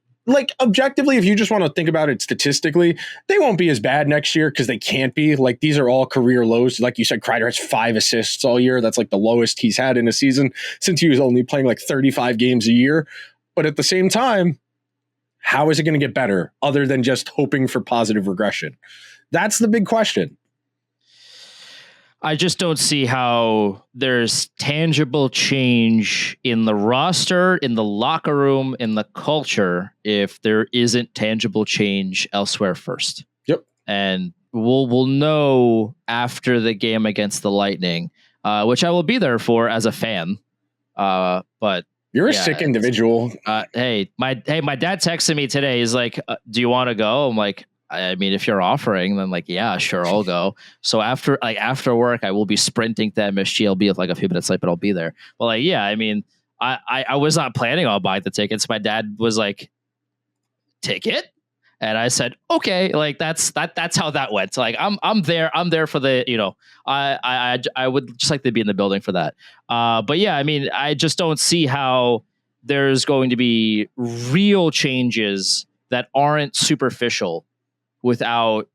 objectively, if you just want to think about it statistically, they won't be as bad next year because they can't be. These are all career lows. Like you said, Kreider has 5 assists all year. That's the lowest he's had in a season since he was only playing 35 games a year. But at the same time, how is it going to get better other than just hoping for positive regression? That's the big question. I just don't see how there's tangible change in the roster, in the locker room, in the culture, if there isn't tangible change elsewhere first. Yep. And we'll know after the game against the Lightning, which I will be there for as a fan. But you're a sick individual. My dad texted me today. He's like, do you want to go? I'm like, I mean, if you're offering, then yeah, sure, I'll go. So after work, I will be sprinting to MSG. I'll be a few minutes late, but I'll be there. Well, yeah, I mean, I was not planning on buying the tickets. My dad was like, ticket? And I said, okay, that's how that went. I'm there for the, I would just like to be in the building for that. But yeah, I mean, I just don't see how there's going to be real changes that aren't superficial without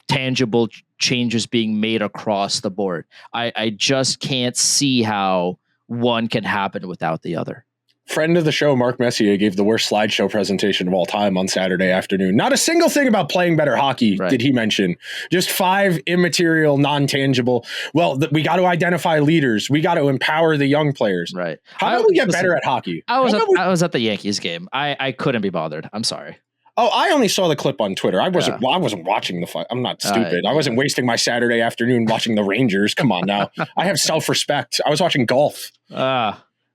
tangible changes being made across the board. I just can't see how one can happen without the other. Friend of the show, Mark Messier, gave the worst slideshow presentation of all time on Saturday afternoon. Not a single thing about playing better hockey did he mention. Just 5 immaterial, non-tangible. Well, we got to identify leaders. We got to empower the young players. Right. How do we get better at hockey? I was at the Yankees game. I couldn't be bothered. I'm sorry. Oh, I only saw the clip on Twitter. I wasn't watching the fight. I'm not stupid. I wasn't wasting my Saturday afternoon watching the Rangers. Come on now. I have self-respect. I was watching golf.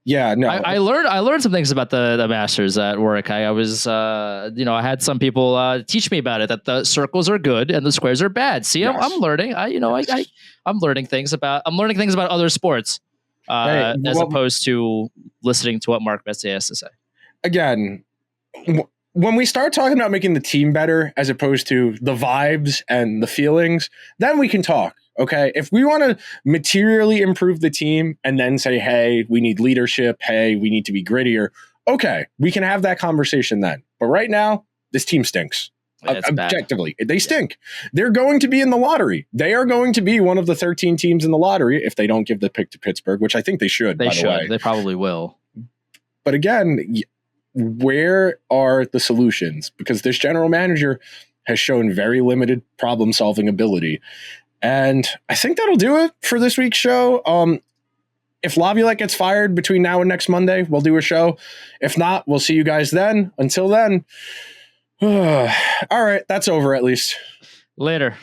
Yeah, no. I learned some things about the Masters at work. I was I had some people teach me about it, that the circles are good and the squares are bad. See, yes. I'm learning. I'm learning things about other sports as opposed to listening to what Mark Messier has to say. Again, when we start talking about making the team better as opposed to the vibes and the feelings, then we can talk. Okay, if we want to materially improve the team and then say, hey, we need leadership, hey, we need to be grittier, okay, we can have that conversation then. But right now, this team stinks. Objectively, they stink. They're going to be in the lottery. They are going to be one of the 13 teams in the lottery if they don't give the pick to Pittsburgh, which I think they should. They should. They probably will. But again, where are the solutions? Because this general manager has shown very limited problem-solving ability. And I think that'll do it for this week's show. If Laviolette gets fired between now and next Monday, we'll do a show. If not, we'll see you guys then. Until then, all right, that's over at least. Later.